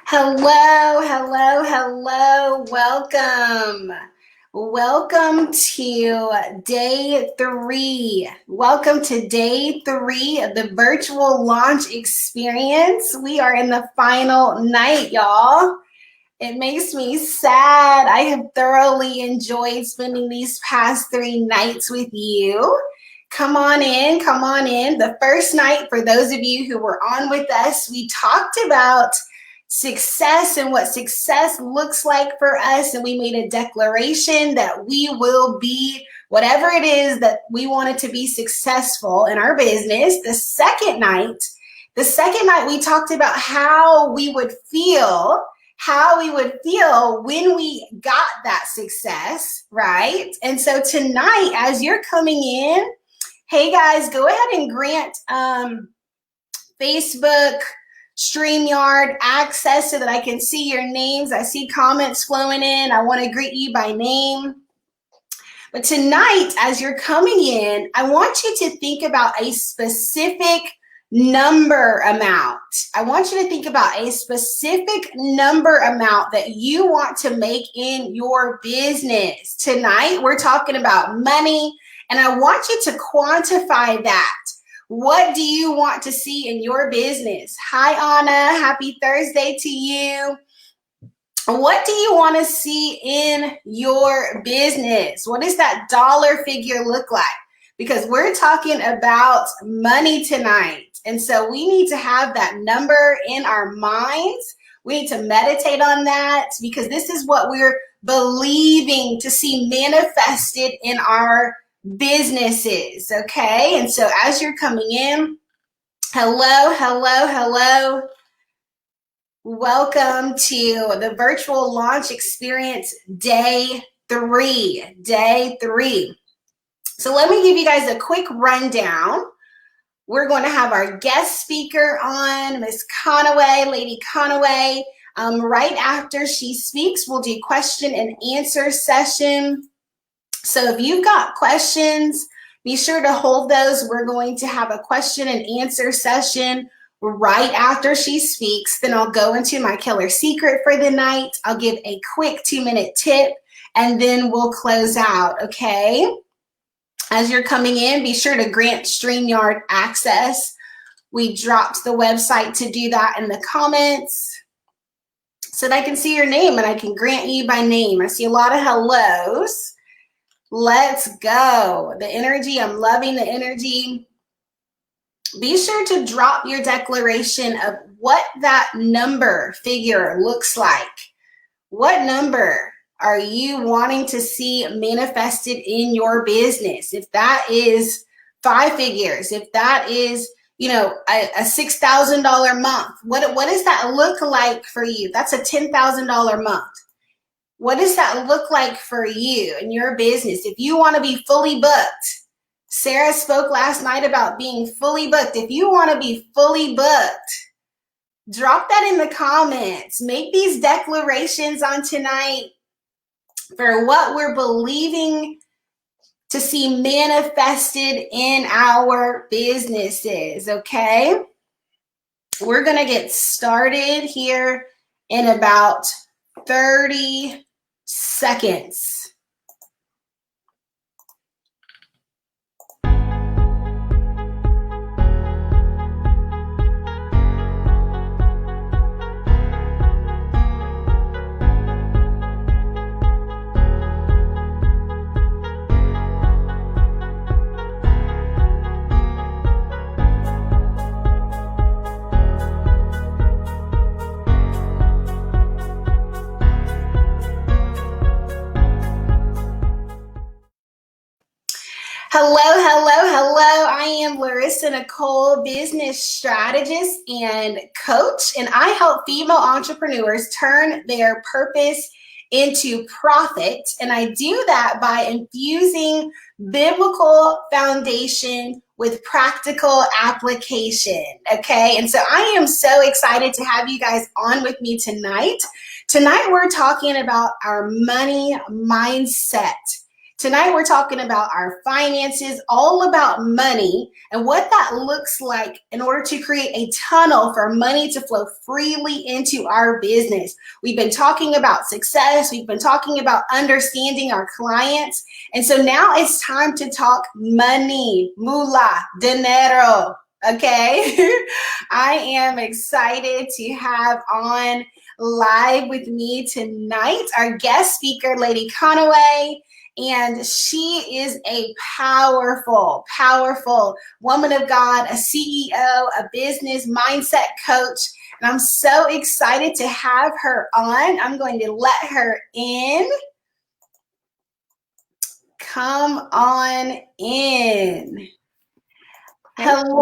Hello, hello, hello. Welcome to day 3. Welcome to day 3 of the virtual launch experience. We are in the final night, y'all. It makes me sad. I have thoroughly enjoyed spending these past 3 nights with you. Come on in, come on in. The first night, for those of you who were on with us, we talked about success and what success looks like for us, and we made a declaration that we will be whatever it is that we wanted to be successful in our business. The second night we talked about how we would feel when we got that success, right? And so tonight, as you're coming in, hey guys, go ahead and grant Facebook StreamYard access so that I can see your names. I see comments flowing in. I want to greet you by name. But tonight, as you're coming in, I want you to think about a specific number amount. I want you to think about a specific number amount that you want to make in your business. Tonight, we're talking about money, and I want you to quantify that. What do you want to see in your business? Hi, Anna. Happy Thursday to you. What do you want to see in your business? What does that dollar figure look like? Because we're talking about money tonight. And so we need to have that number in our minds. We need to meditate on that because this is what we're believing to see manifested in our businesses, okay? And so as you're coming in, hello. Welcome to the virtual launch experience day 3. So let me give you guys a quick rundown. We're going to have our guest speaker on, Miss Conaway, Lady Conaway. Right after she speaks, we'll do question and answer session. So if you've got questions, be sure to hold those. We're going to have a question and answer session right after she speaks. Then I'll go into my killer secret for the night. I'll give a quick 2-minute tip, and then we'll close out, okay? As you're coming in, be sure to grant StreamYard access. We dropped the website to do that in the comments so that I can see your name and I can grant you by name. I see a lot of hellos. Let's go. The energy, I'm loving the energy. Be sure to drop your declaration of what that number figure looks like. What number are you wanting to see manifested in your business? If that is 5 figures, if that is, a $6,000 month, what does that look like for you? That's a $10,000 month. What does that look like for you in your business? If you want to be fully booked, Sarah spoke last night about being fully booked. If you want to be fully booked, drop that in the comments. Make these declarations on tonight for what we're believing to see manifested in our businesses, okay? We're going to get started here in about 30 seconds. Hello, hello, hello. I am Larissa Nicole, business strategist and coach, and I help female entrepreneurs turn their purpose into profit. And I do that by infusing biblical foundation with practical application. Okay. And so I am so excited to have you guys on with me tonight. Tonight, we're talking about our money mindset. Tonight, we're talking about our finances, all about money and what that looks like in order to create a tunnel for money to flow freely into our business. We've been talking about success. We've been talking about understanding our clients. And so now it's time to talk money, moolah, dinero. Okay. I am excited to have on live with me tonight our guest speaker, Lady Conaway. And she is a powerful, powerful woman of God, a CEO, a business mindset coach. And I'm so excited to have her on. I'm going to let her in. Come on in. Hello.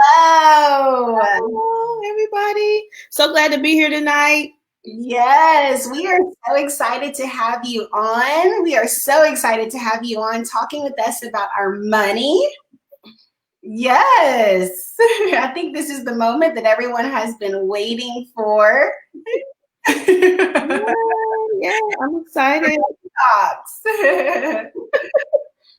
Hello, everybody. So glad to be here tonight. Yes, we are so excited to have you on. We are so excited to have you on talking with us about our money. Yes, I think this is the moment that everyone has been waiting for. Yeah, I'm excited.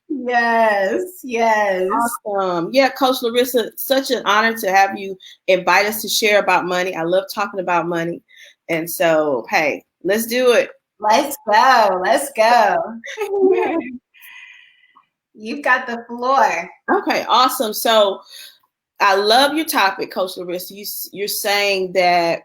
Yes, yes. Awesome. Yeah, Coach Larissa, such an honor to have you invite us to share about money. I love talking about money. And so, hey, let's do it. Let's go. Let's go. You've got the floor. Okay, awesome. So I love your topic, Coach Larissa. You're saying that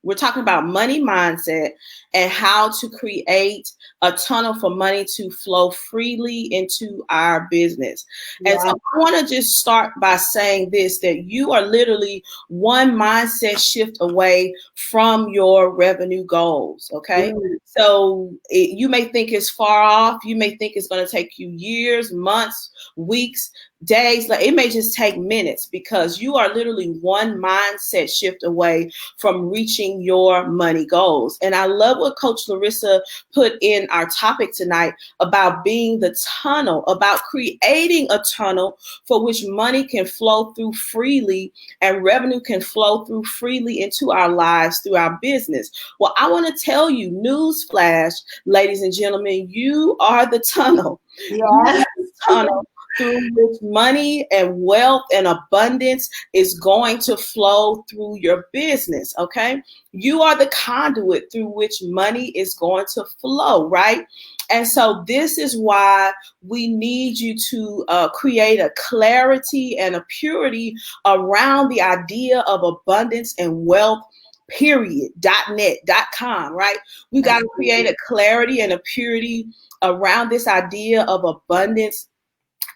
we're talking about money mindset and how to create a tunnel for money to flow freely into our business. Yeah. And so I want to just start by saying this, that you are literally one mindset shift away from your revenue goals. Okay. So you may think it's far off. You may think it's going to take you years, months, weeks, days. Like it may just take minutes, because you are literally one mindset shift away from reaching your money goals. And I love what Coach Larissa put in our topic tonight about being the tunnel, about creating a tunnel for which money can flow through freely and revenue can flow through freely into our lives through our business. Well, I want to tell you, newsflash, ladies and gentlemen, you are the tunnel. Yeah. You are the tunnel through which money and wealth and abundance is going to flow through your business, okay? You are the conduit through which money is going to flow, right? And so this is why we need you to create a clarity and a purity around the idea of abundance and wealth, period, .net.com, right? We got to create a clarity and a purity around this idea of abundance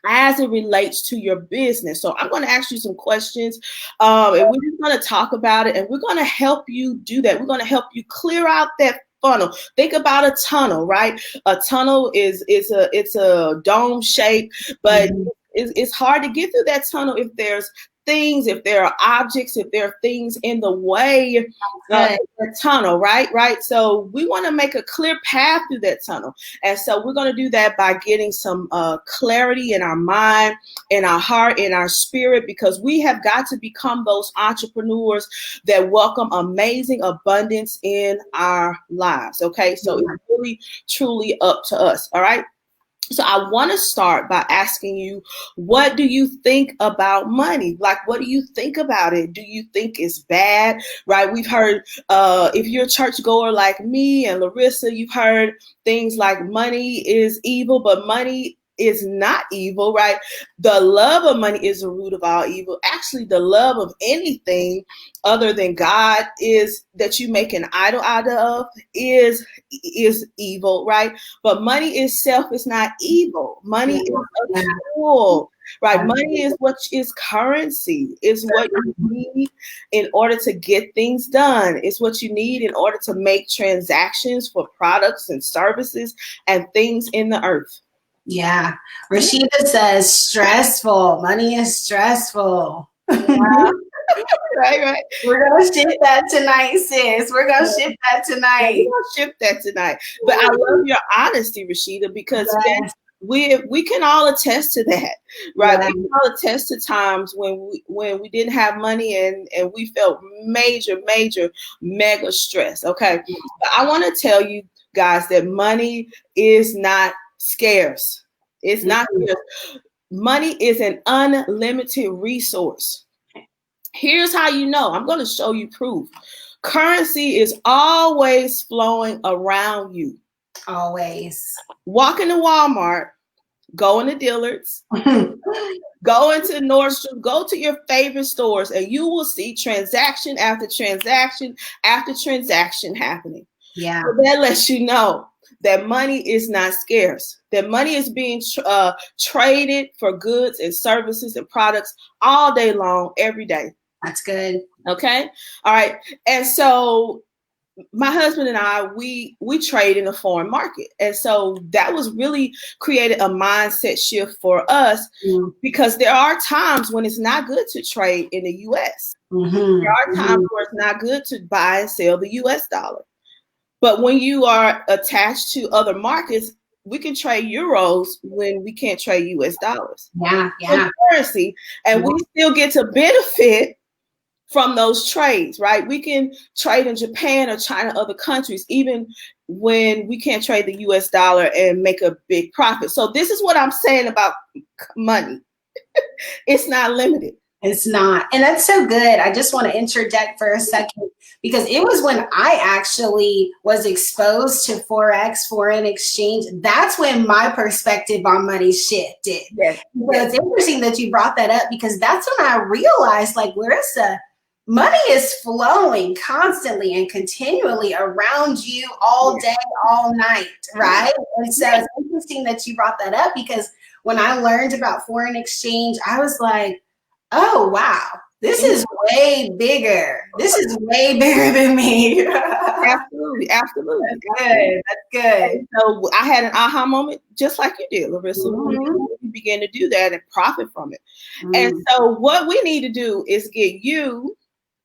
as it relates to your business. So I'm going to ask you some questions, and we're just going to talk about it, and we're going to help you do that. We're going to help you clear out that funnel. Think about a tunnel, right? A tunnel is a dome shape, but it's hard to get through that tunnel if there's things, if there are objects, if there are things in the way of the tunnel, right? So we want to make a clear path through that tunnel. And so we're going to do that by getting some clarity in our mind, in our heart, in our spirit, because we have got to become those entrepreneurs that welcome amazing abundance in our lives, okay? So it's really, truly up to us, all right? So I want to start by asking you, what do you think about money? Like, what do you think about it? Do you think it's bad? Right? We've heard, if you're a churchgoer like me and Larissa, you've heard things like money is evil, but money is not evil, right? The love of money is the root of all evil. Actually, the love of anything other than God is that you make an idol out of is evil, right? But money itself is not evil. Money is a tool, right? Money is what is currency. It's what you need in order to get things done. It's what you need in order to make transactions for products and services and things in the earth. Yeah. Rashida says stressful. Money is stressful. Wow. Right. We're gonna shift that tonight, sis. We're gonna shift that tonight. We're gonna shift that tonight. But I love your honesty, Rashida, because Yes. we can all attest to that, right? Yes. We can all attest to times when we didn't have money and we felt major, mega stress. Okay. But I want to tell you guys that money is not scarce. It's not scarce. Money is an unlimited resource. Here's how you know. I'm going to show you proof. Currency is always flowing around you. Always. Walk into Walmart, go into Dillard's, go into Nordstrom, go to your favorite stores, and you will see transaction after transaction after transaction happening. Yeah. So that lets you know that money is not scarce, that money is being traded for goods and services and products all day long, every day. That's good. Okay. All right. And so my husband and I, we trade in a foreign market. And so that was really created a mindset shift for us because there are times when it's not good to trade in the US. Mm-hmm. There are times where it's not good to buy and sell the US dollar. But when you are attached to other markets, we can trade euros when we can't trade US dollars. Yeah. Currency, and we still get to benefit from those trades, right? We can trade in Japan or China, other countries, even when we can't trade the US dollar and make a big profit. So this is what I'm saying about money. It's not limited. It's not. And that's so good. I just want to interject for a second because it was when I actually was exposed to Forex, foreign exchange. That's when my perspective on money shifted. Yes. So it's interesting that you brought that up because that's when I realized, like, Larissa, money is flowing constantly and continually around you all day, all night, right? And so it's interesting that you brought that up because when I learned about foreign exchange, I was like, oh, wow, this is way bigger. This is way bigger than me. Absolutely. That's good. That's good. And so I had an aha moment just like you did, Larissa. We began to do that and profit from it. And so what we need to do is get you,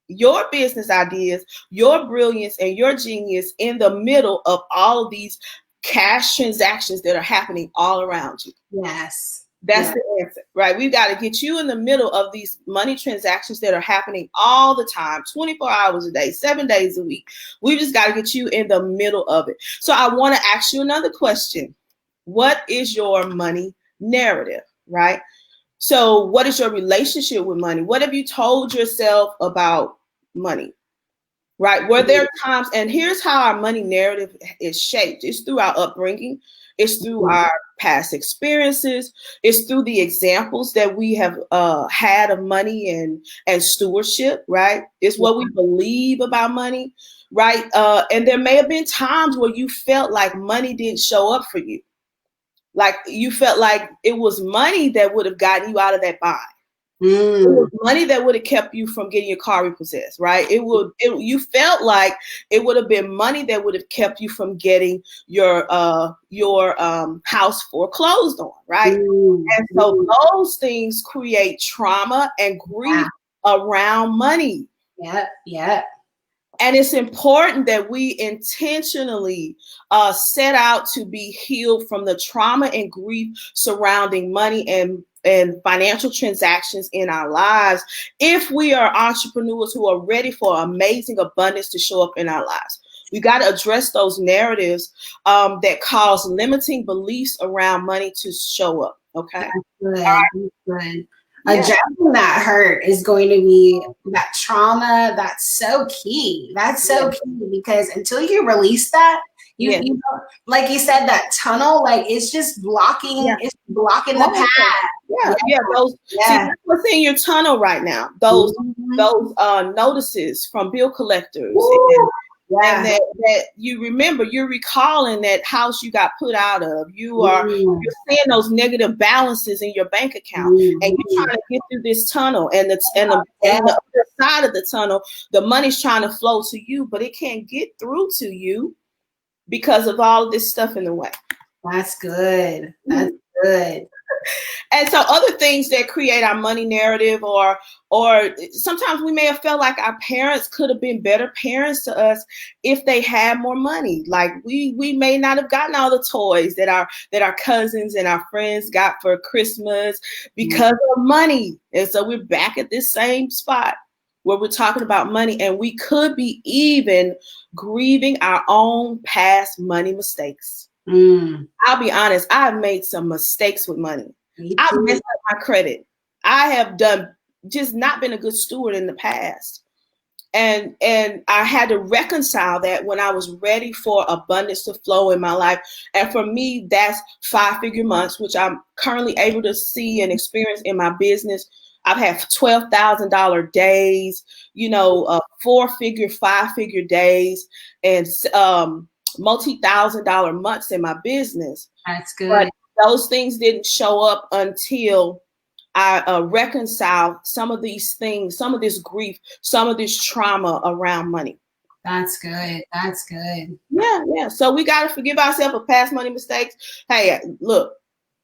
your business ideas, your brilliance, and your genius in the middle of all of these cash transactions that are happening all around you. Yes. That's the answer, right? We've got to get you in the middle of these money transactions that are happening all the time, 24 hours a day, 7 days a week. We just got to get you in the middle of it. So I want to ask you another question. What is your money narrative, right? So what is your relationship with money? What have you told yourself about money, right? Were there times, and here's how our money narrative is shaped. It's through our upbringing. It's through our past experiences. It's through the examples that we have had of money and stewardship, right? It's what we believe about money, right? And there may have been times where you felt like money didn't show up for you. Like you felt like it was money that would have gotten you out of that bind. It was money that would have kept you from getting your car repossessed, right? You felt like it would have been money that would have kept you from getting your house foreclosed on, right? And so those things create trauma and grief around money. Yep. And it's important that we intentionally set out to be healed from the trauma and grief surrounding money and financial transactions in our lives if we are entrepreneurs who are ready for amazing abundance to show up in our lives. We got to address those narratives that cause limiting beliefs around money to show up. Okay. That's good. Addressing that hurt is going to be that trauma. That's so key. That's so key because until you release that, you know, like you said, that tunnel, like it's just blocking. It's blocking the path. See, that's what's in your tunnel right now. Those notices from bill collectors. And that you remember, you're recalling that house you got put out of. You're seeing those negative balances in your bank account, and you're trying to get through this tunnel. And the other side of the tunnel, the money's trying to flow to you, but it can't get through to you because of all of this stuff in the way. That's good. That's good. And so other things that create our money narrative, or sometimes we may have felt like our parents could have been better parents to us if they had more money. Like we may not have gotten all the toys that our cousins and our friends got for Christmas because of money. And so we're back at this same spot where we're talking about money, and we could be even grieving our own past money mistakes. I'll be honest, I've made some mistakes with money. I've messed up my credit. I have just not been a good steward in the past. And I had to reconcile that when I was ready for abundance to flow in my life. And for me, that's 5-figure months, which I'm currently able to see and experience in my business. I've had $12,000 days, 4-figure, 5-figure days, and multi-$1,000 months in my business. That's good. But those things didn't show up until I reconciled some of these things, some of this grief, some of this trauma around money. That's good. That's good. Yeah. So we got to forgive ourselves for past money mistakes. Hey, look,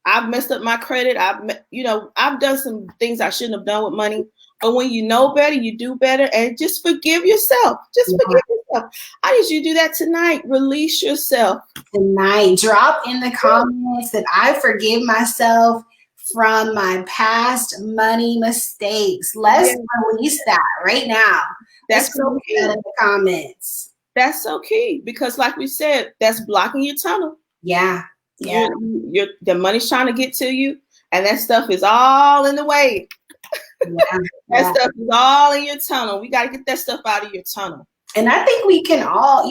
I've messed up my credit. I've done some things I shouldn't have done with money. But when you know better, you do better, and just forgive yourself. Forgive yourself. I need you to do that tonight. Release yourself. Tonight, drop in the comments that I forgive myself from my past money mistakes. Let's release that right now. That's so key. In the comments. That's so key, because like we said, that's blocking your tunnel. Yeah. The money's trying to get to you, and that stuff is all in the way. That stuff is all in your tunnel. We got to get that stuff out of your tunnel. And I think we can all,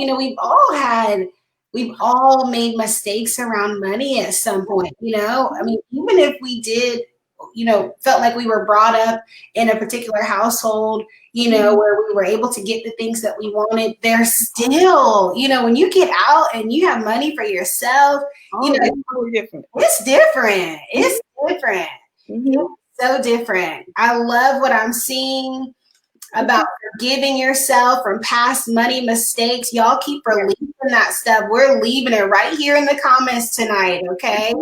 we've all made mistakes around money at some point, I mean, even if we did, felt like we were brought up in a particular household, where we were able to get the things that we wanted, there's still, when you get out and you have money for yourself, it's totally different. It's different. It's different. It's so different. I love what I'm seeing about forgiving yourself from past money mistakes. Y'all keep releasing that stuff. We're leaving it right here in the comments tonight, okay?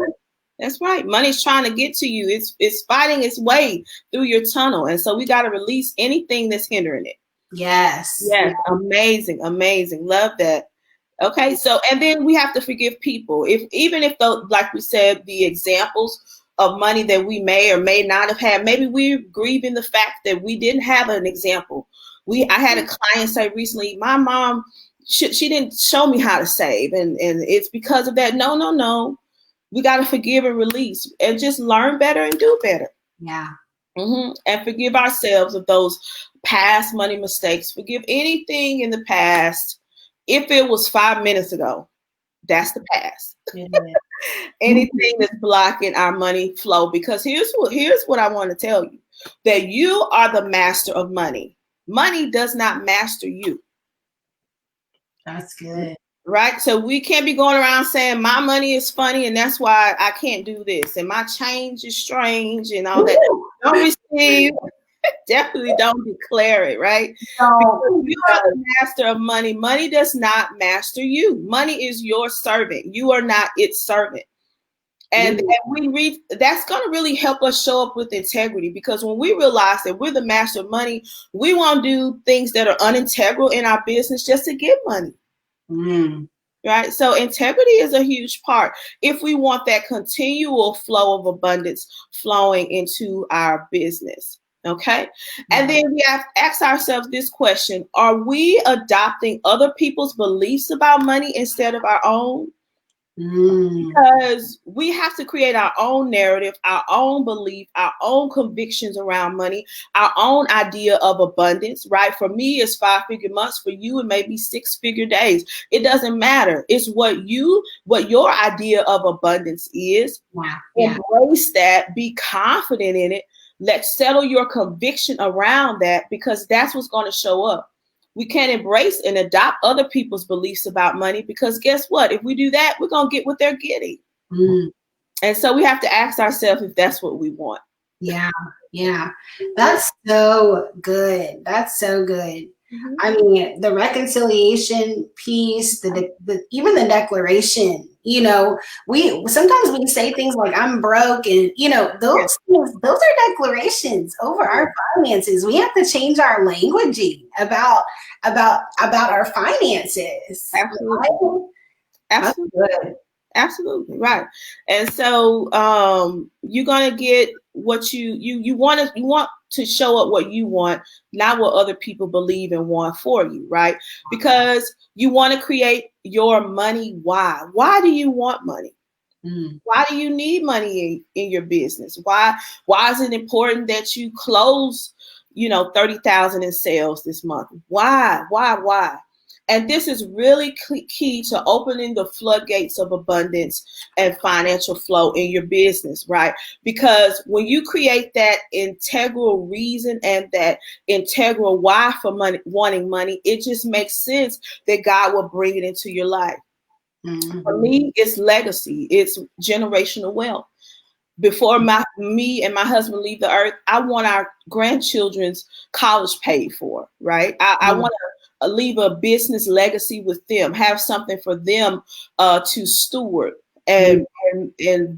That's right. Money's trying to get to you. It's fighting its way through your tunnel. And so we got to release anything that's hindering it. Yes. Amazing. Love that. Okay. So, and then we have to forgive people. Even if like we said, the examples of money that we may or may not have had, maybe we're grieving the fact that we didn't have an example. I had a client say recently, my mom, she didn't show me how to save. And it's because of that. No. We got to forgive and release and just learn better and do better. Yeah. And forgive ourselves of those past money mistakes. Forgive anything in the past. If it was 5 minutes ago, that's the past. Anything that's blocking our money flow, because here's what I want to tell you, that you are the master of money. Money does not master you. That's good. Right? So we can't be going around saying my money is funny and that's why I can't do this, and my change is strange and all that. Don't receive. Definitely don't declare it, right? Because you are the master of money. Money does not master you. Money is your servant. You are not its servant. And we read, that's going to really help us show up with integrity, because when we realize that we're the master of money, we won't do things that are unintegral in our business just to get money. Right? So integrity is a huge part if we want that continual flow of abundance flowing into our business. Okay. And then we have to ask ourselves this question: are we adopting other people's beliefs about money instead of our own? Because we have to create our own narrative, our own belief, our own convictions around money, our own idea of abundance, right? For me, it's 5-figure months. For you, it may be 6-figure days. It doesn't matter. It's what your idea of abundance is. Wow. Embrace that. Be confident in it. Let's settle your conviction around that, because that's what's going to show up. We can't embrace and adopt other people's beliefs about money, because guess what? If we do that, we're going to get what they're getting. And so we have to ask ourselves if that's what we want. Yeah. That's so good. That's so good. I mean, the reconciliation piece, even the declaration, we say things like "I'm broke," and those are declarations over our finances. We have to change our languaging about our finances. Absolutely. Right? Absolutely. Absolutely. Right. And so you're gonna get what you want to show up what you want, not what other people believe and want for you, right? Because you want to create your money. Why do you want money? Why do you need money in your business? Why is it important that you close, 30,000 in sales this month? Why? And this is really key to opening the floodgates of abundance and financial flow in your business, right? Because when you create that integral reason and that integral why for money, wanting money, it just makes sense that God will bring it into your life. For me, it's legacy. It's generational wealth. Before me and my husband leave the earth, I want our grandchildren's college paid for, right? I want to leave a business legacy with them, have something for them to steward and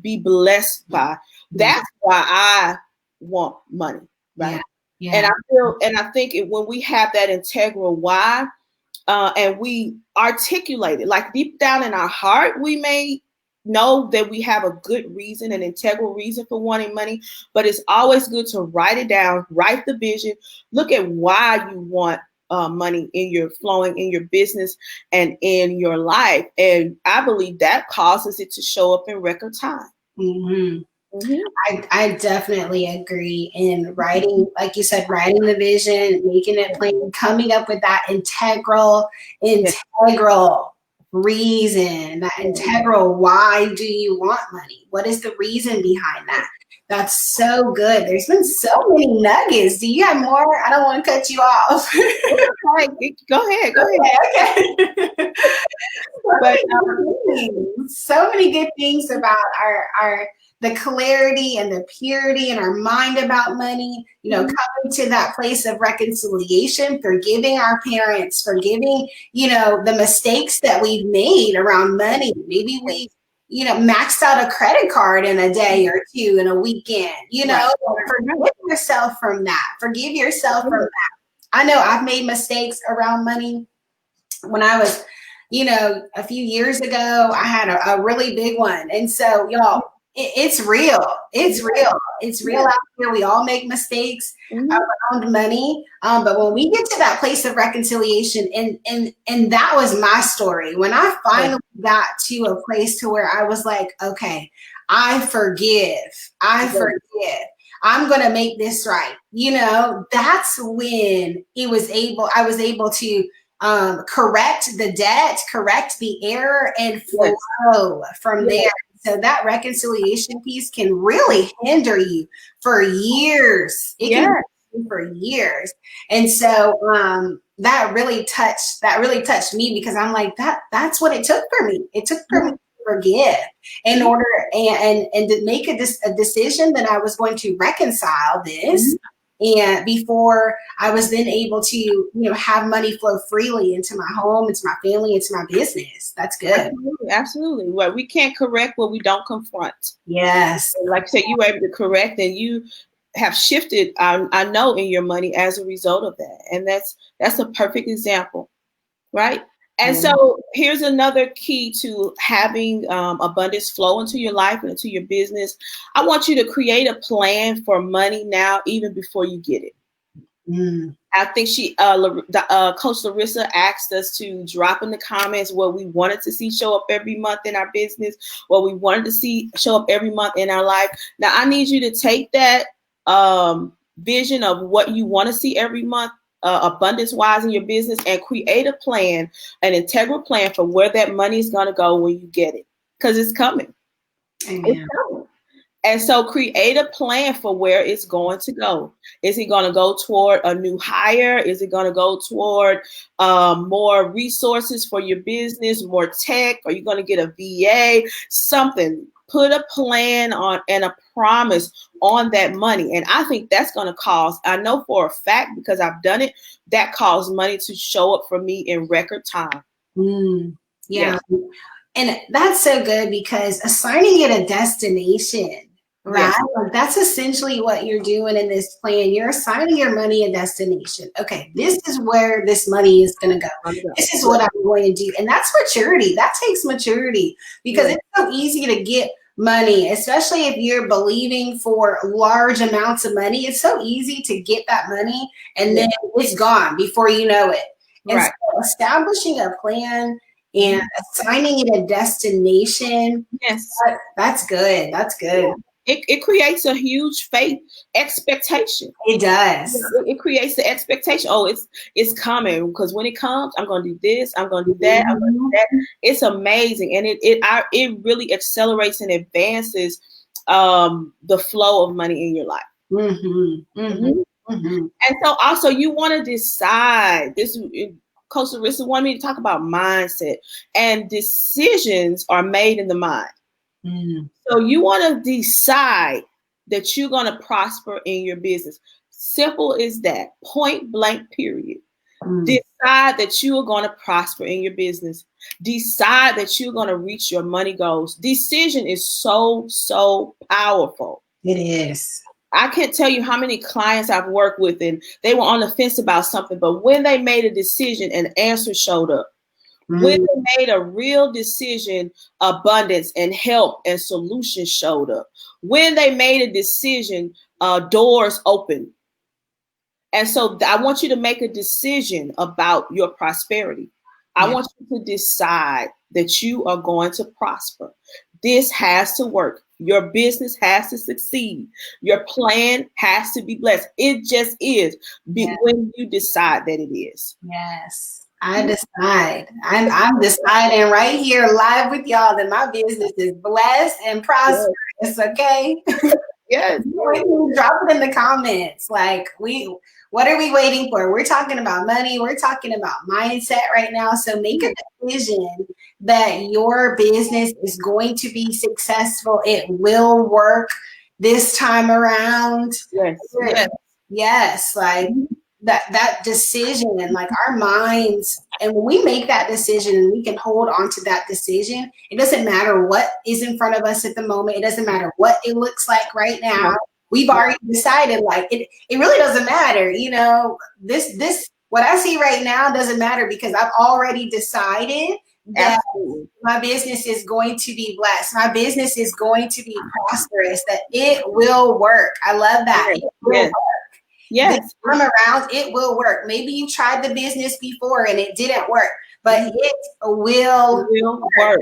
be blessed by. That's why I want money, right? Yeah. And I think when we have that integral why, and we articulate it, like deep down in our heart, we may know that we have a good reason, an integral reason for wanting money, but it's always good to write it down, write the vision, look at why you want money flowing in your business and in your life. And I believe that causes it to show up in record time. I definitely agree in writing, like you said, writing the vision, making it plain, coming up with that integral reason, that integral why do you want money? What is the reason behind that? That's so good. There's been so many nuggets. Do you have more? I don't want to cut you off. Go ahead. Okay. So many good things about the clarity and the purity in our mind about money, coming to that place of reconciliation, forgiving our parents, forgiving, the mistakes that we've made around money. Maybe we, maxed out a credit card in a day or two in a weekend, forgive yourself from that. Forgive yourself from that. I know I've made mistakes around money. When I was, a few years ago, I had a really big one. And so, y'all, it's real. It's real out here. We all make mistakes around money. But when we get to that place of reconciliation, and that was my story. When I finally got to a place to where I was like, okay, I forgive. I'm going to make this right. That's when I was able to correct the debt, correct the error, and flow from there. So that reconciliation piece can really hinder you for years. It can hinder you for years. And so that really touched me, because I'm like, that's what it took for me. It took for me to forgive in order and to make a decision that I was going to reconcile this. And before I was then able to, have money flow freely into my home, into my family, into my business. That's good. Absolutely. Well, we can't correct what we don't confront. Yes. Like I said, you were able to correct, and you have shifted, I know, in your money as a result of that. And that's a perfect example, right? And so here's another key to having abundance flow into your life and into your business. I want you to create a plan for money now, even before you get it. I think Coach Larissa asked us to drop in the comments what we wanted to see show up every month in our business, what we wanted to see show up every month in our life. Now, I need you to take that vision of what you want to see every month, abundance wise in your business, and create a plan, an integral plan for where that money is going to go when you get it, because it's coming. Amen. It's coming. And so create a plan for where it's going to go. Is it going to go toward a new hire? Is it going to go toward more resources for your business, more tech? Are you going to get a VA? Something. put a plan on and a promise on that money. And I think that's going to cause, I know for a fact, because I've done it, that caused money to show up for me in record time. Yeah. And that's so good, because assigning it a destination, right? Yes. Like, that's essentially what you're doing in this plan. You're assigning your money a destination. Okay, this is where this money is going to go. This is what I'm going to do. And that's maturity. That takes maturity, because it's so easy to get money, especially if you're believing for large amounts of money. It's so easy to get that money and then it's gone before you know it. And so establishing a plan and assigning it a destination. Yes. That's good. That's good. It creates a huge faith expectation. It does. It creates the expectation. Oh, it's coming, because when it comes, I'm going to do this. I'm going to do that. I'm going to do that. It's amazing, and it really accelerates and advances the flow of money in your life. And so, also, you want to decide this. Coach Larissa wanted me to talk about mindset, and decisions are made in the mind. So you want to decide that you're going to prosper in your business. Simple as that. Point blank, period. Decide that you are going to prosper in your business. Decide that you're going to reach your money goals. Decision is so powerful. It is. I can't tell you how many clients I've worked with, and they were on the fence about something, but when they made a decision, an answer showed up. When they made a real decision, abundance and help and solutions showed up. When they made a decision, doors opened. And so I want you to make a decision about your prosperity. I want you to decide that you are going to prosper. This has to work. Your business has to succeed. Your plan has to be blessed. It just is when you decide that it is. Yes. I decide. I'm deciding right here live with y'all that my business is blessed and prosperous. Okay. Yes. Drop it in the comments. Like, what are we waiting for? We're talking about money. We're talking about mindset right now. So make a decision that your business is going to be successful. It will work this time around. Yes. Like, that decision, and like our minds, and when we make that decision and we can hold on to that decision, it doesn't matter what is in front of us at the moment. It doesn't matter what it looks like right now. We've already decided, like, it really doesn't matter. You know, this what I see right now doesn't matter, because I've already decided that my business is going to be blessed. My business is going to be prosperous, that it will work. I love that. It will work. Yes. This time around, it will work. Maybe you tried the business before and it didn't work, but it will work.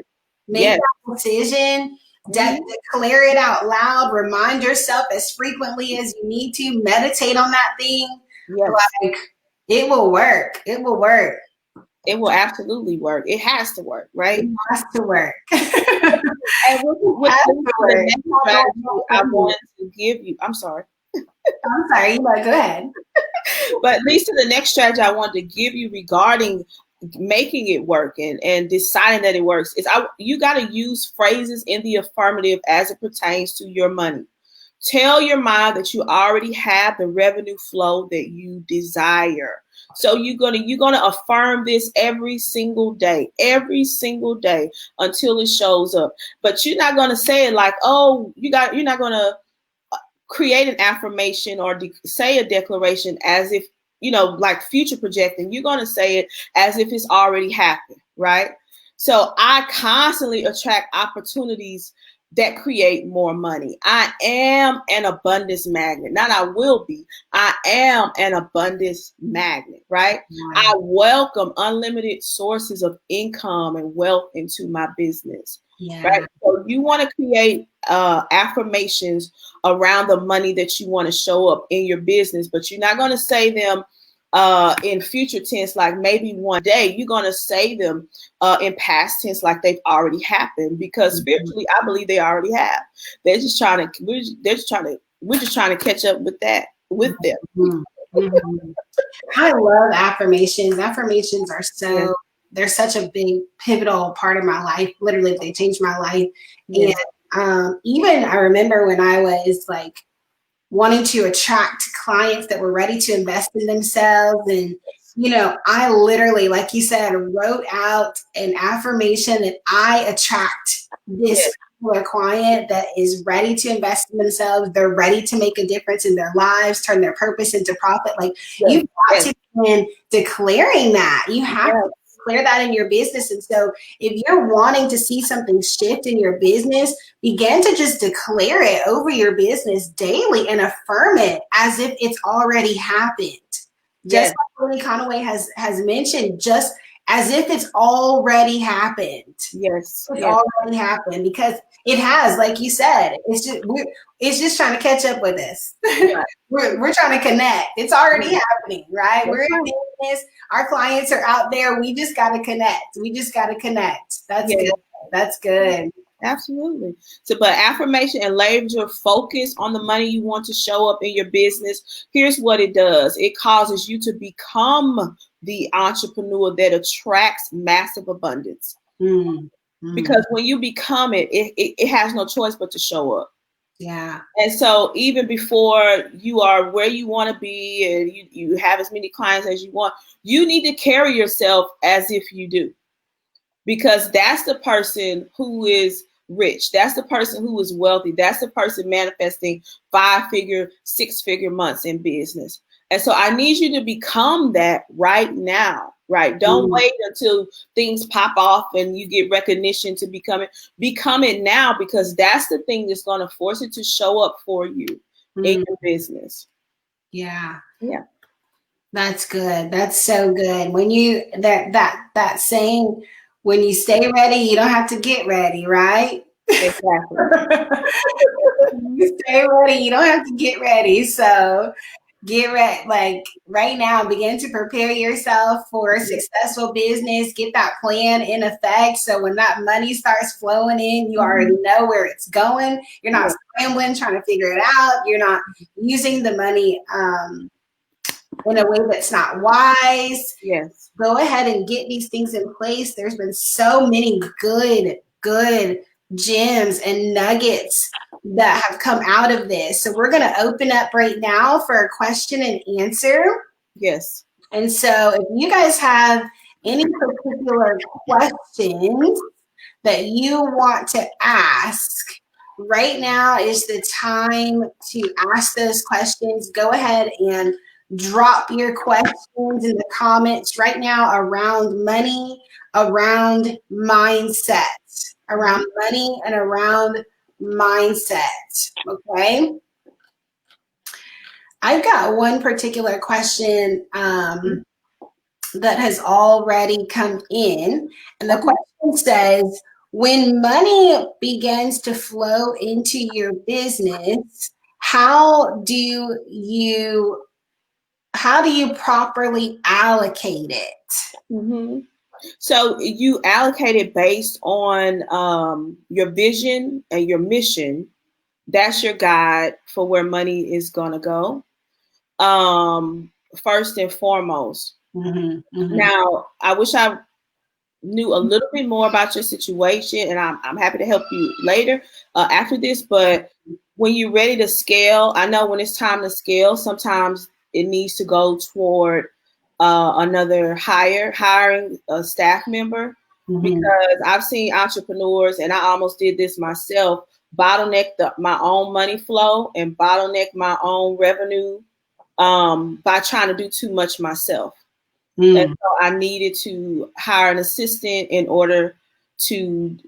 Make that decision, declare it out loud, remind yourself as frequently as you need to, meditate on that thing. Like, it will work. It will work. It will absolutely work. It has to work, right? It has to work. And with the next strategy I wanted to give you, I'm sorry, go ahead. But Lisa, the next strategy I wanted to give you regarding making it work and deciding that it works is you got to use phrases in the affirmative as it pertains to your money. Tell your mind that you already have the revenue flow that you desire. So you're gonna affirm this every single day until it shows up. But you're not gonna say it like, oh, you're not gonna create an affirmation or say a declaration as if, like future projecting. You're going to say it as if it's already happened, right? So I constantly attract opportunities that create more money. I am an abundance magnet. Not I will be. I am an abundance magnet, right? I welcome unlimited sources of income and wealth into my business. Right. So you want to create affirmations around the money that you want to show up in your business, but you're not going to say them in future tense, like maybe one day. You're going to say them in past tense, like they've already happened, because spiritually, I believe they already have. We're just trying to catch up with them. I love affirmations. Affirmations are they're such a big pivotal part of my life. Literally, they changed my life. And Even I remember when I was like wanting to attract clients that were ready to invest in themselves. And, you know, I literally, like you said, wrote out an affirmation that I attract this Yes. particular client that is ready to invest in themselves. They're ready to make a difference in their lives, turn their purpose into profit. Like Yes. you've got to begin declaring that. You have Yes. to declare that in your business. And so if you're wanting to see something shift in your business, begin to just declare it over your business daily and affirm it as if it's already happened. Just Yes. like Larissa Conaway has mentioned, just as if it's already happened. Yes. It's Yes. already happened because it has, like you said. It's just trying to catch up with us. Right. we're trying to connect. It's already happening, right? That's We're in right. business. Our clients are out there. We just got to connect. That's Yes. good. That's good. Absolutely. So, but affirmation and laser focus on the money you want to show up in your business. Here's what it does. It causes you to become the entrepreneur that attracts massive abundance. Because when you become it, it has no choice but to show up. Yeah. And so even before you are where you want to be and you have as many clients as you want, you need to carry yourself as if you do. Because that's the person who is rich. That's the person who is wealthy. That's the person manifesting 5-figure, 6-figure months in business. And so I need you to become that right now, right? Don't wait until things pop off and you get recognition to become it. Become it now, because that's the thing that's going to force it to show up for you in your business. Yeah. Yeah. That's good. That's so good. When you that saying, when you stay ready, you don't have to get ready, right? Exactly. When you stay ready, you don't have to get ready. So get ready, like right now, begin to prepare yourself for a successful business. Get that plan in effect. So when that money starts flowing in, you already know where it's going. You're not scrambling, trying to figure it out. You're not using the money in a way that's not wise. Yes. Go ahead and get these things in place. There's been so many good gems and nuggets that have come out of this. So we're going to open up right now for a question and answer. Yes. And so if you guys have any particular questions that you want to ask, right now is the time to ask those questions. Go ahead and drop your questions in the comments right now around money, around mindset, around money and around mindset. Okay. I've got one particular question that has already come in. And the question says, when money begins to flow into your business, how do you properly allocate it? So you allocate it based on your vision and your mission. That's your guide for where money is going to go. First and foremost. Now, I wish I knew a little bit more about your situation, and I'm happy to help you later after this. But when you're ready to scale, I know when it's time to scale, sometimes it needs to go toward another hiring a staff member, because I've seen entrepreneurs, and I almost did this myself, bottleneck my own money flow and bottleneck my own revenue by trying to do too much myself. And so I needed to hire an assistant in order to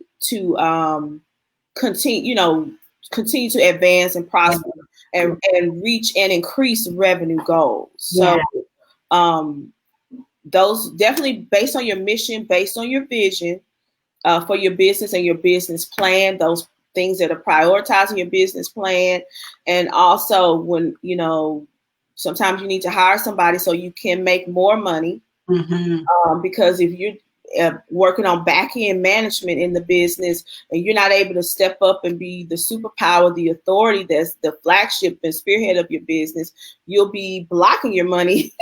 continue to advance and prosper and reach and increase revenue goals. So those definitely based on your mission, based on your vision for your business and your business plan, those things that are prioritizing your business plan. And also when, sometimes you need to hire somebody so you can make more money. Because if you're working on back end management in the business and you're not able to step up and be the superpower, the authority that's the flagship and spearhead of your business, you'll be blocking your money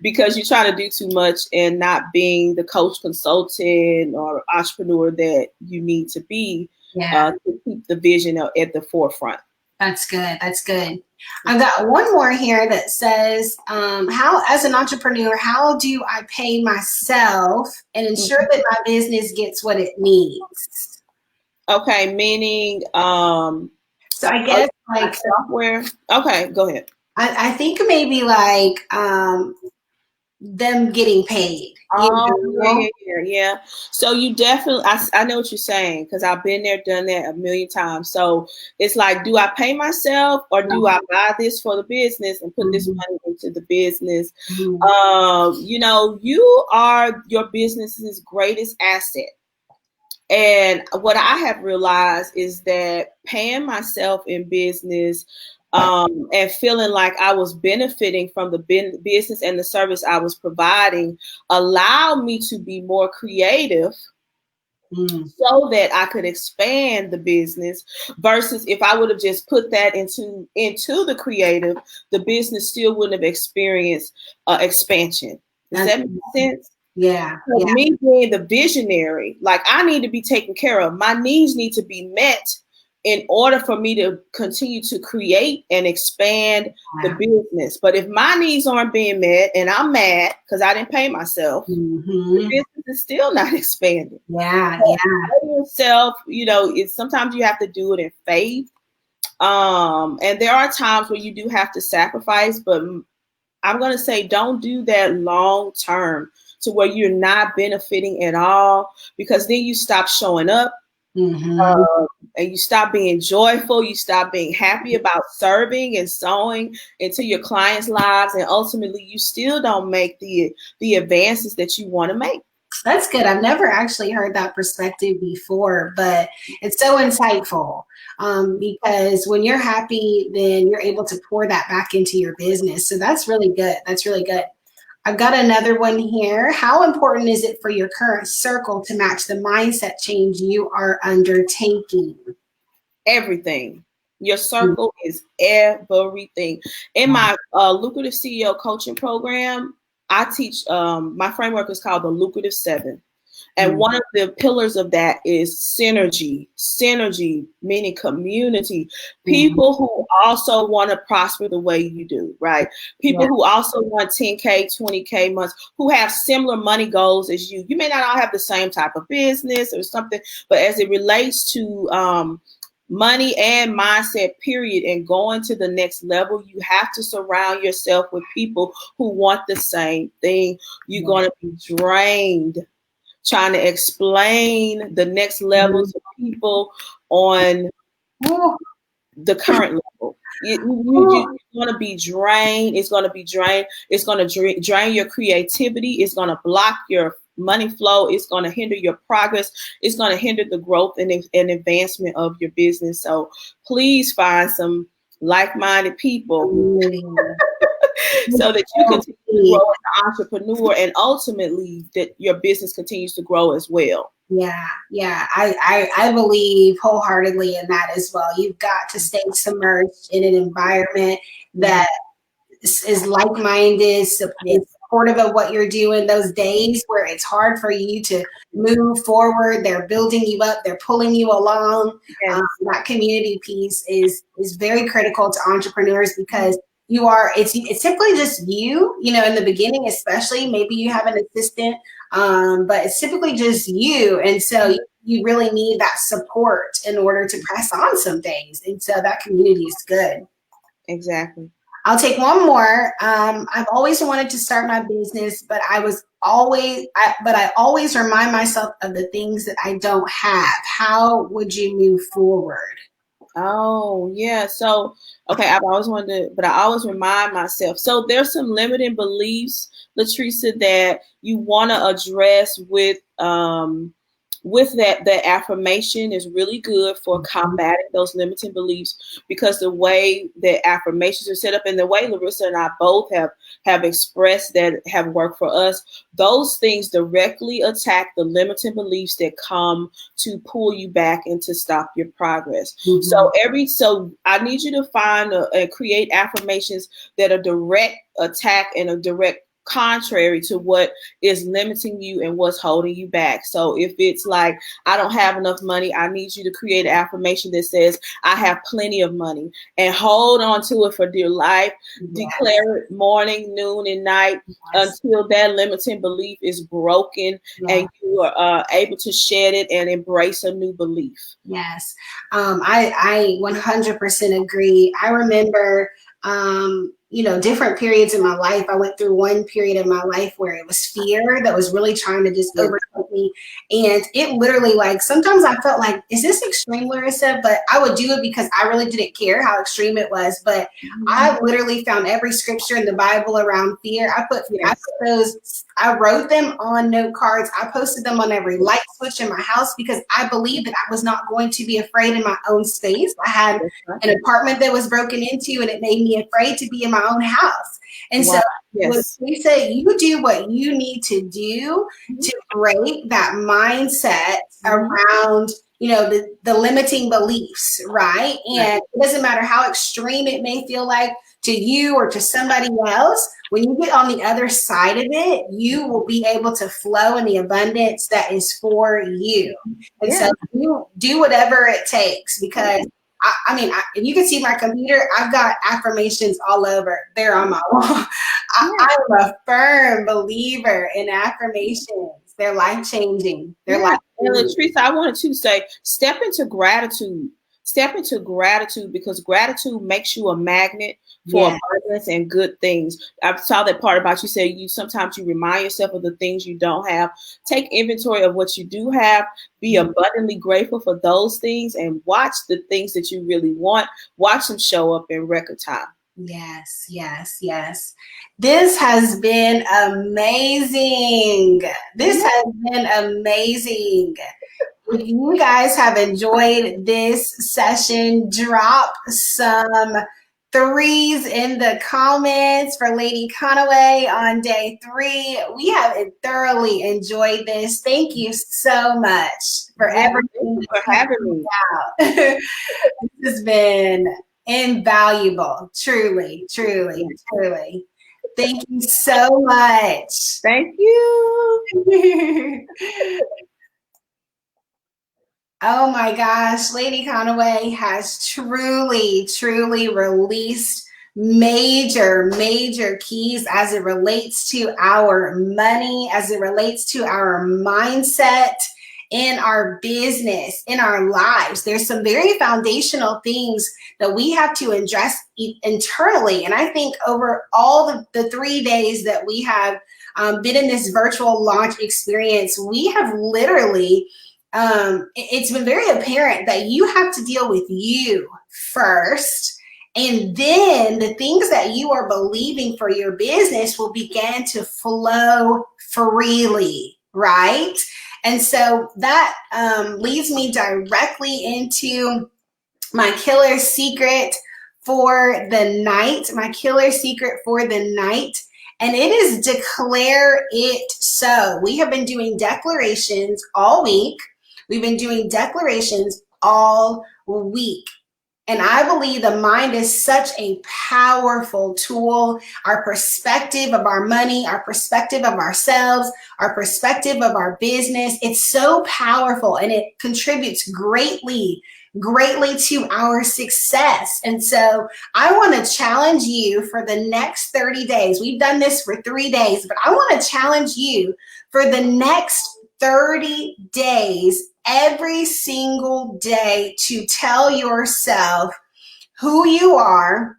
because you're trying to do too much and not being the coach, consultant, or entrepreneur that you need to be. Yeah. To keep the vision at the forefront. That's good. That's good. I've got one more here that says, how, as an entrepreneur, how do I pay myself and ensure that my business gets what it needs? Okay, meaning So I guess like software. Okay, go ahead. I think maybe like them getting paid. Oh, yeah. So you definitely, I know what you're saying, because I've been there, done that a million times. So it's like, do I pay myself or do I buy this for the business and put this money into the business? You know, you are your business's greatest asset. And what I have realized is that paying myself in business and feeling like I was benefiting from the business and the service I was providing allowed me to be more creative so that I could expand the business versus if I would have just put that into the creative, the business still wouldn't have experienced expansion. Does that make sense? Yeah. So me being the visionary, like I need to be taken care of. My needs need to be met in order for me to continue to create and expand the business. But if my needs aren't being met and I'm mad because I didn't pay myself, the business is still not expanding. So yourself, you know, sometimes you have to do it in faith. And there are times where you do have to sacrifice, but I'm going to say don't do that long term to where you're not benefiting at all, because then you stop showing up. And you stop being joyful, you stop being happy about serving and sowing into your clients' lives, and ultimately you still don't make the advances that you want to make. That's good. I've never actually heard that perspective before, but it's so insightful because when you're happy, then you're able to pour that back into your business. So that's really good. That's really good. I've got another one here. How important is it for your current circle to match the mindset change you are undertaking? Everything. Your circle is everything. In my lucrative CEO coaching program, I teach, my framework is called the Lucrative 7. And one of the pillars of that is synergy. Synergy, meaning community. People who also want to prosper the way you do, right? People who also want 10K, 20K months, who have similar money goals as you. You may not all have the same type of business or something, but as it relates to money and mindset, period, and going to the next level, you have to surround yourself with people who want the same thing. You're going to be drained trying to explain the next level to people on the current level. You're going to be drained. It's going to be drained. It's going to drain your creativity. It's going to block your money flow. It's going to hinder your progress. It's going to hinder the growth and advancement of your business. So please find some like-minded people so that you continue to grow as an entrepreneur and ultimately that your business continues to grow as well. Yeah. I believe wholeheartedly in that as well. You've got to stay submerged in an environment that is like-minded, supportive of what you're doing. Those days where it's hard for you to move forward, they're building you up, they're pulling you along. That community piece is very critical to entrepreneurs because it's typically just you know, in the beginning, especially maybe you have an assistant, but it's typically just you. And so you really need that support in order to press on some things. And so that community is good. Exactly. I'll take one more. I've always wanted to start my business, but I always remind myself of the things that I don't have. How would you move forward? Oh, yeah. So, okay, I've always wanted to, but I always remind myself. So there's some limiting beliefs, Larissa, that you want to address with that affirmation is really good for combating those limiting beliefs, because the way that affirmations are set up and the way Larissa and I both have expressed that have worked for us, those things directly attack the limiting beliefs that come to pull you back and to stop your progress. So I need you to find and create affirmations that are direct attack and a direct contrary to what is limiting you and what's holding you back. So if it's like, I don't have enough money, I need you to create an affirmation that says, I have plenty of money, and hold on to it for dear life. Yes. Declare it morning, noon, and night, Yes. until that limiting belief is broken, Yes. and you are able to shed it and embrace a new belief. Yes. I 100% agree. I remember, different periods in my life. I went through one period in my life where it was fear that was really trying to just overtake me. And it literally, like, sometimes I felt like, is this extreme, Larissa? But I would do it because I really didn't care how extreme it was. But I literally found every scripture in the Bible around fear. I put those, I wrote them on note cards. I posted them on every light switch in my house because I believed that I was not going to be afraid in my own space. I had an apartment that was broken into, and it made me afraid to be in my own house. And so we say, you do what you need to do to break that mindset around, the limiting beliefs, right? And it doesn't matter how extreme it may feel like to you or to somebody else. When you get on the other side of it, you will be able to flow in the abundance that is for you. And so you do whatever it takes, because if you can see my computer, I've got affirmations all over. They're on my wall. I'm a firm believer in affirmations. They're life-changing. And Latrice, I wanted to say, step into gratitude. Step into gratitude, because gratitude makes you a magnet for abundance and good things. I saw that part about you say sometimes you remind yourself of the things you don't have. Take inventory of what you do have. Be abundantly grateful for those things, and watch the things that you really want. Watch them show up in record time. Yes, yes, yes. This has been amazing. This has been amazing. If you guys have enjoyed this session, drop some 3s in the comments for Lady Conaway on day 3. We have thoroughly enjoyed this. Thank you so much for everything for having me out. This has been invaluable. Truly, truly, truly. Thank you so much. Thank you. Oh my gosh, Lady Conaway has truly, truly released major, major keys as it relates to our money, as it relates to our mindset, in our business, in our lives. There's some very foundational things that we have to address internally. And I think over all the 3 days that we have been in this virtual launch experience, we have literally it's been very apparent that you have to deal with you first, and then the things that you are believing for your business will begin to flow freely, right? And so that leads me directly into my killer secret for the night, and it is declare it so. We have been doing declarations all week. We've been doing declarations all week. And I believe the mind is such a powerful tool. Our perspective of our money, our perspective of ourselves, our perspective of our business, it's so powerful, and it contributes greatly to our success. And so I want to challenge you for the next 30 days. We've done this for 3 days, but I want to challenge you for the next 30 days, every single day, to tell yourself who you are.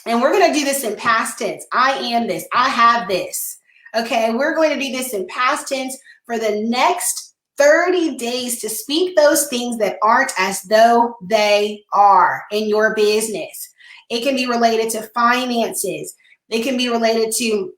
And we're going to do this in past tense. I am this. I have this. Okay, we're going to do this in past tense for the next 30 days, to speak those things that aren't as though they are in your business. It can be related to finances. It can be related to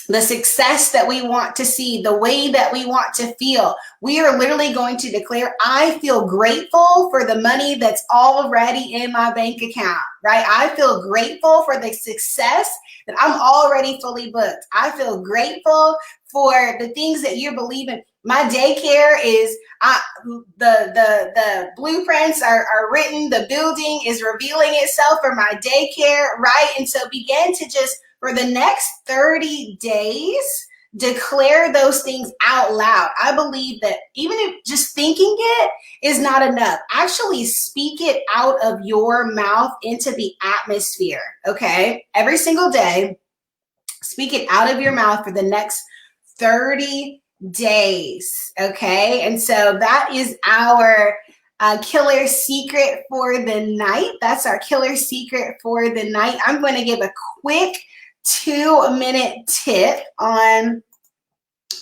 the success that we want to see, the way that we want to feel. We are literally going to declare, I feel grateful for the money that's already in my bank account, right? I feel grateful for the success that I'm already fully booked. I feel grateful for the things that you're believing. My daycare is, the blueprints are written. The building is revealing itself for my daycare, right? And so begin to just for the next 30 days, declare those things out loud. I believe that even if just thinking it is not enough, actually speak it out of your mouth into the atmosphere, okay? Every single day, speak it out of your mouth for the next 30 days, okay? And so that is our killer secret for the night. That's our killer secret for the night. I'm going to give a quick 2-minute tip on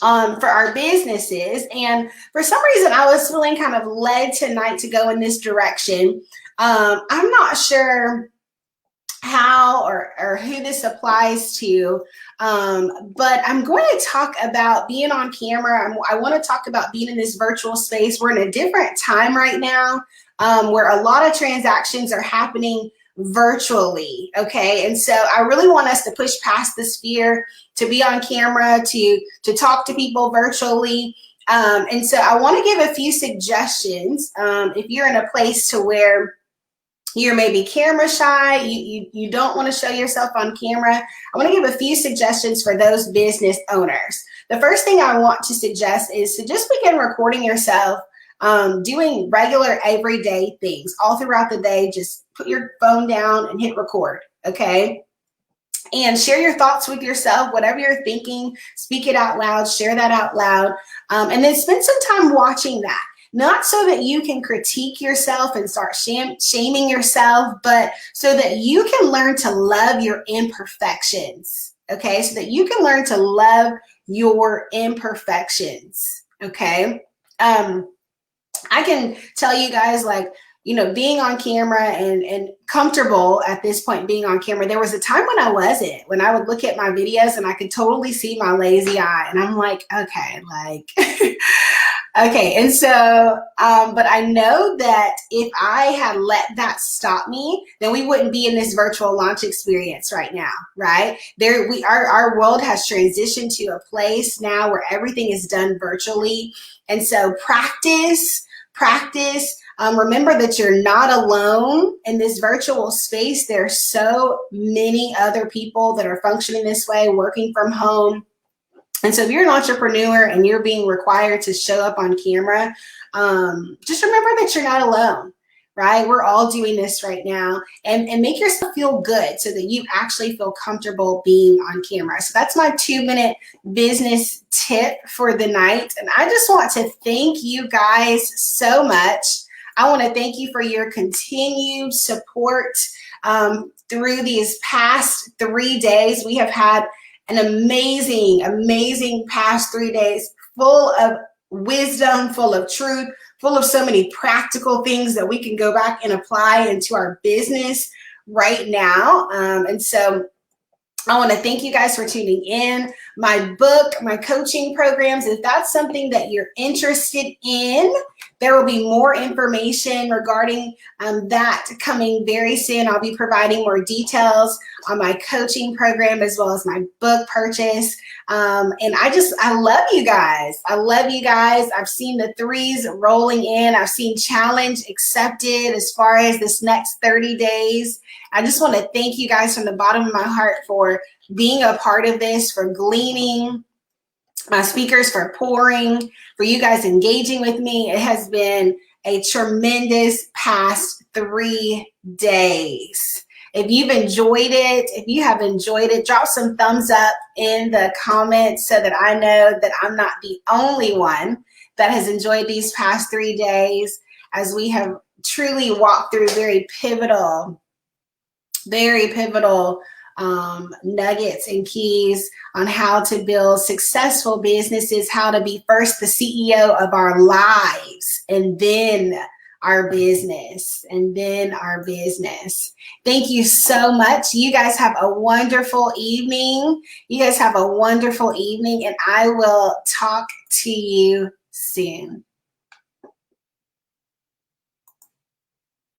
for our businesses. And for some reason, I was feeling kind of led tonight to go in this direction. I'm not sure how or who this applies to, but I'm going to talk about being on camera. I want to talk about being in this virtual space. We're in a different time right now, where a lot of transactions are happening virtually, okay? And so I really want us to push past this fear to be on camera, to talk to people virtually. And so I want to give a few suggestions. If you're in a place to where you're maybe camera shy, you don't want to show yourself on camera, I want to give a few suggestions for those business owners. The first thing I want to suggest is to just begin recording yourself doing regular everyday things all throughout the day. Just put your phone down and hit record, okay? And share your thoughts with yourself, whatever you're thinking, speak it out loud, share that out loud, and then spend some time watching that. Not so that you can critique yourself and start shaming yourself, but so that you can learn to love your imperfections, okay? So that you can learn to love your imperfections, okay? I can tell you guys, like, you know, being on camera and comfortable at this point being on camera, there was a time when I wasn't, when I would look at my videos and I could totally see my lazy eye. And I'm like, okay, like, okay. And so, but I know that if I had let that stop me, then we wouldn't be in this virtual launch experience right now, right? Our world has transitioned to a place now where everything is done virtually. And so practice. Remember that you're not alone in this virtual space. There are so many other people that are functioning this way, working from home. And so if you're an entrepreneur and you're being required to show up on camera, just remember that you're not alone, right? We're all doing this right now, and make yourself feel good so that you actually feel comfortable being on camera. So that's my 2-minute business tip for the night. And I just want to thank you guys so much. I want to thank you for your continued support through these past 3 days. We have had an amazing past 3 days, full of wisdom, full of truth, full of so many practical things that we can go back and apply into our business right now. And so I want to thank you guys for tuning in. My book, my coaching programs, if that's something that you're interested in, there will be more information regarding that coming very soon. I'll be providing more details on my coaching program as well as my book purchase. And I love you guys. I love you guys. I've seen the threes rolling in. I've seen challenge accepted as far as this next 30 days. I just want to thank you guys from the bottom of my heart for being a part of this, for gleaning, my speakers for pouring, for you guys engaging with me. It has been a tremendous past 3 days. If you've enjoyed it, if you have enjoyed it, drop some thumbs up in the comments so that I know that I'm not the only one that has enjoyed these past 3 days, as we have truly walked through very pivotal nuggets and keys on how to build successful businesses, how to be first the CEO of our lives, and then our business, Thank you so much. You guys have a wonderful evening. And I will talk to you soon.